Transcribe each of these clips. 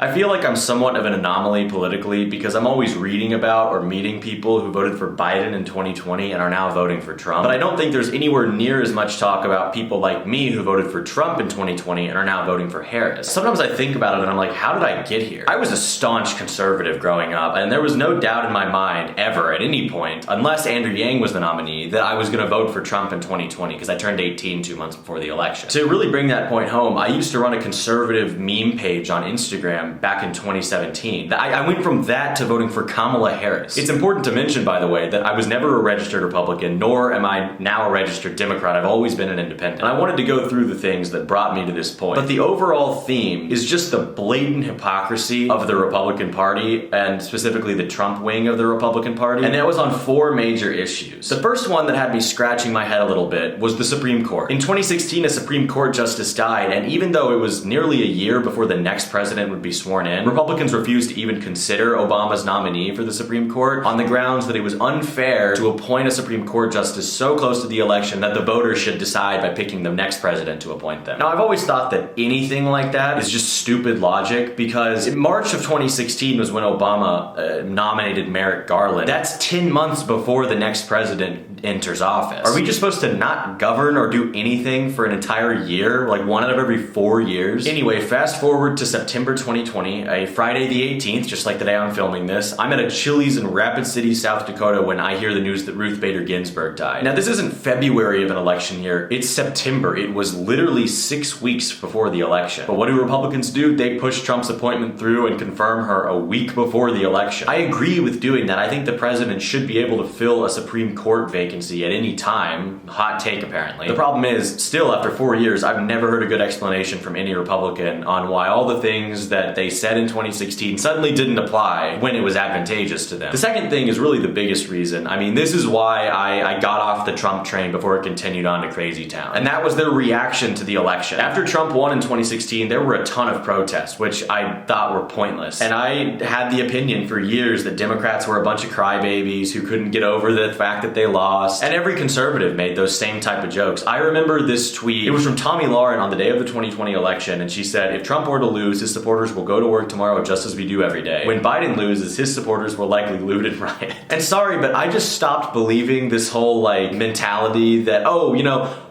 I feel like I'm somewhat of an anomaly politically because I'm always reading about or meeting people who voted for Biden in 2020 and are now voting for Trump. But I don't think there's anywhere near as much talk about people like me who voted for Trump in 2020 and are now voting for Harris. Sometimes I think about it and I'm like, how did I get here? I was a staunch conservative growing up, and there was no doubt in my mind ever at any point, unless Andrew Yang was the nominee, that I was going to vote for Trump in 2020 because I turned 18 2 months before the election. To really bring that point home, I used to run a conservative meme page on Instagram back in 2017. I went from that to voting for Kamala Harris. It's important to mention, by the way, that I was never a registered Republican, nor am I now a registered Democrat. I've always been an independent. And I wanted to go through the things that brought me to this point. But the overall theme is just the blatant hypocrisy of the Republican Party, and specifically the Trump wing of the Republican Party. And that was on 4 major issues. The first one that had me scratching my head a little bit was the Supreme Court. In 2016, a Supreme Court justice died, and even though it was nearly a year before the next president would be sworn in, Republicans refused to even consider Obama's nominee for the Supreme Court on the grounds that it was unfair to appoint a Supreme Court justice so close to the election that the voters should decide by picking the next president to appoint them. Now, I've always thought that anything like that is just stupid logic, because in March of 2016 was when Obama nominated Merrick Garland. That's 10 months before the next president enters office. Are we just supposed to not govern or do anything for an entire year? Like 1 out of every 4 years? Anyway, fast forward to September 2020, a Friday the 18th, just like the day I'm filming this. I'm at a Chili's in Rapid City, South Dakota when I hear the news that Ruth Bader Ginsburg died. Now, this isn't February of an election year, it's September. It was literally 6 weeks before the election. But what do Republicans do? They push Trump's appointment through and confirm her a week before the election. I agree with doing that. I think the president should be able to fill a Supreme Court vacancy at any time. Hot take, apparently. The problem is, still after 4 years, I've never heard a good explanation from any Republican on why all the things that they said in 2016 suddenly didn't apply when it was advantageous to them. The second thing is really the biggest reason. I mean, this is why I got off the Trump train before it continued on to Crazy Town. And that was their reaction to the election. After Trump won in 2016, there were a ton of protests, which I thought were pointless. And I had the opinion for years that Democrats were a bunch of crybabies who couldn't get over the fact that they lost. And every conservative made those same type of jokes. I remember this tweet. It was from Tommy Lauren on the day of the 2020 election, and she said, "If Trump were to lose, his supporters will go to work tomorrow just as we do every day. When Biden loses, his supporters will likely loot and riot." And sorry, but I just stopped believing this whole mentality that, oh,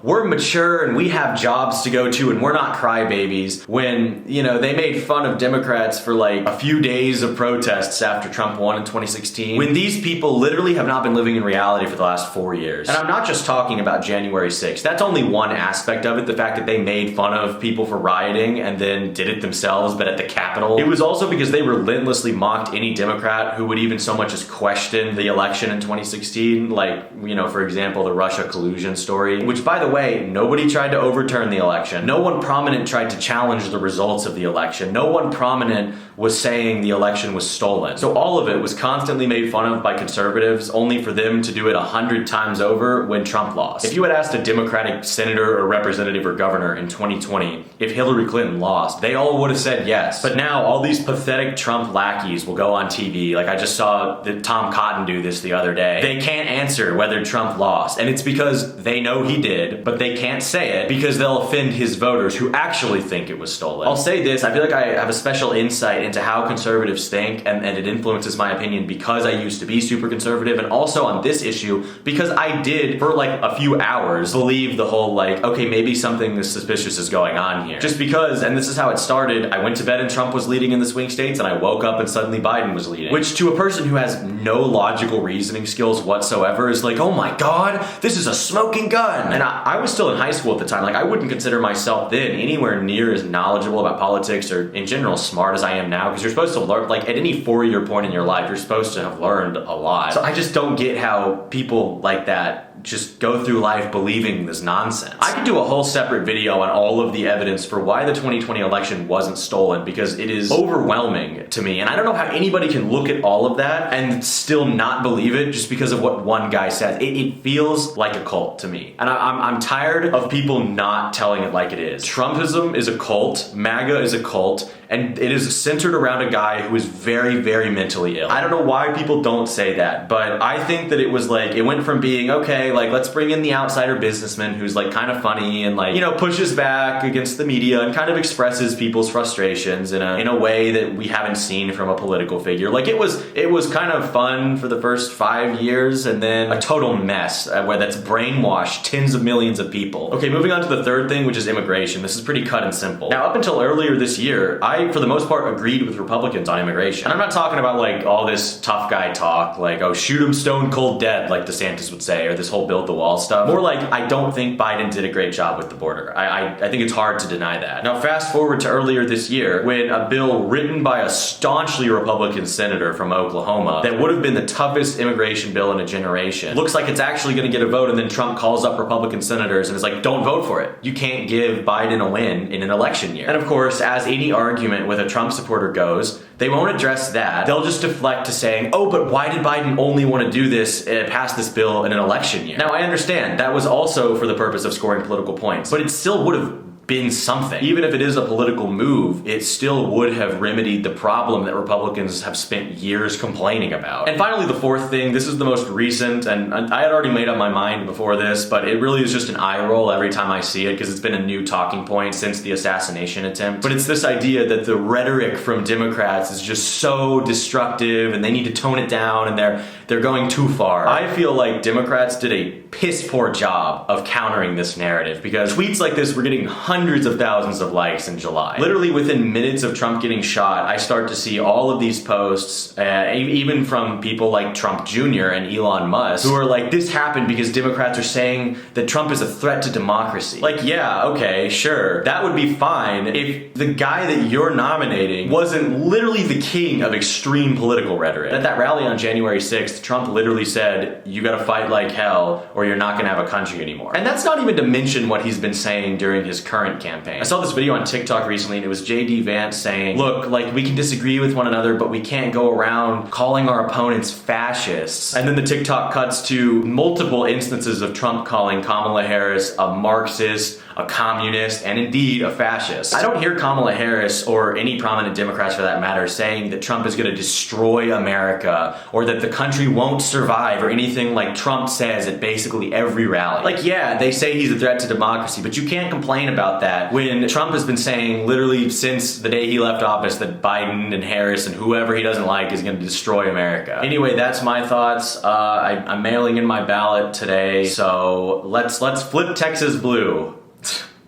we're mature and we have jobs to go to and we're not crybabies, when, they made fun of Democrats for a few days of protests after Trump won in 2016, when these people literally have not been living in reality for the last 4 years. And I'm not just talking about January 6th. That's only one aspect of it, the fact that they made fun of people for rioting and then did it themselves, but at the Capitol. It was also because they relentlessly mocked any Democrat who would even so much as question the election in 2016, for example, the Russia collusion story, which, by the way, nobody tried to overturn the election. No one prominent tried to challenge the results of the election. No one prominent was saying the election was stolen. So all of it was constantly made fun of by conservatives, only for them to do it 100 times over when Trump lost. If you had asked a Democratic senator or representative or governor in 2020 if Hillary Clinton lost, they all would have said yes. But now all these pathetic Trump lackeys will go on TV. I just saw Tom Cotton do this the other day. They can't answer whether Trump lost, and it's because they know he did, but they can't say it because they'll offend his voters who actually think it was stolen. I'll say this, I feel like I have a special insight into how conservatives think, and it influences my opinion because I used to be super conservative, and also on this issue because I did, for a few hours, believe the whole okay, maybe something suspicious is going on here. Just because, and this is how it started, I went to bed and Trump was leading in the swing states, and I woke up and suddenly Biden was leading. Which, to a person who has no logical reasoning skills whatsoever, is oh my god, this is a smoking gun! And I was still in high school at the time. I wouldn't consider myself then anywhere near as knowledgeable about politics or in general smart as I am now, because you're supposed to learn, at any 4-year point in your life, you're supposed to have learned a lot. So I just don't get how people like that just go through life believing this nonsense. I could do a whole separate video on all of the evidence for why the 2020 election wasn't stolen, because it is overwhelming to me, and I don't know how anybody can look at all of that and still not believe it just because of what one guy says. It feels like a cult to me, and I'm tired of people not telling it like it is. Trumpism is a cult, MAGA is a cult, and it is centered around a guy who is very, very mentally ill. I don't know why people don't say that, but I think that it was like, it went from being, okay, like let's bring in the outsider businessman who's like kind of funny and like, you know, pushes back against the media and kind of expresses people's frustrations in a way that we haven't seen from a political figure. Like it was kind of fun for the first 5 years, and then a total mess where that's brainwashed tens of millions of people. Okay, moving on to the third thing, which is immigration. This is pretty cut and simple. Now, up until earlier this year, I, for the most part, agreed with Republicans on immigration. And I'm not talking about like all this tough guy talk, like, oh, shoot him stone cold dead, like DeSantis would say, or this whole build the wall stuff. More like, I don't think Biden did a great job with the border. I think it's hard to deny that. Now, fast forward to earlier this year, when a bill written by a staunchly Republican senator from Oklahoma that would have been the toughest immigration bill in a generation looks like it's actually going to get a vote, and then Trump calls up Republican senators and is like, don't vote for it. You can't give Biden a win in an election year. And of course, as any argument with a Trump supporter goes, they won't address that. They'll just deflect to saying, oh, but why did Biden only want to do this, pass this bill in an election year? Now, I understand that was also for the purpose of scoring political points, but it still would have been something. Even if it is a political move, it still would have remedied the problem that Republicans have spent years complaining about. And finally, the fourth thing, this is the most recent, and I had already made up my mind before this, but it really is just an eye roll every time I see it because it's been a new talking point since the assassination attempt. But it's this idea that the rhetoric from Democrats is just so destructive and they need to tone it down and they're going too far. I feel like Democrats did a piss poor job of countering this narrative because tweets like this were getting hundreds of thousands of likes in July. Literally within minutes of Trump getting shot, I start to see all of these posts, even from people like Trump Jr. and Elon Musk, who are like, this happened because Democrats are saying that Trump is a threat to democracy. Like, yeah, okay, sure. That would be fine if the guy that you're nominating wasn't literally the king of extreme political rhetoric. At that rally on January 6th, Trump literally said, you gotta fight like hell or you're not gonna have a country anymore. And that's not even to mention what he's been saying during his current campaign. I saw this video on TikTok recently and it was JD Vance saying, look, like we can disagree with one another, but we can't go around calling our opponents fascists. And then the TikTok cuts to multiple instances of Trump calling Kamala Harris a Marxist, a communist, and indeed a fascist. I don't hear Kamala Harris or any prominent Democrats for that matter saying that Trump is gonna destroy America or that the country won't survive or anything like Trump says at basically every rally. Like, yeah, they say he's a threat to democracy, but you can't complain about that when Trump has been saying literally since the day he left office that Biden and Harris and whoever he doesn't like is gonna destroy America. Anyway, that's my thoughts. I'm mailing in my ballot today, so let's flip Texas blue.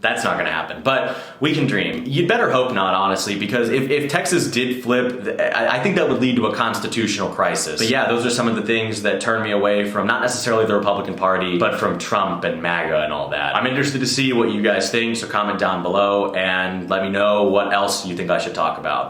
That's not gonna happen, but we can dream. You'd better hope not, honestly, because if Texas did flip, I think that would lead to a constitutional crisis. But yeah, those are some of the things that turn me away from not necessarily the Republican Party, but from Trump and MAGA and all that. I'm interested to see what you guys think, so comment down below and let me know what else you think I should talk about.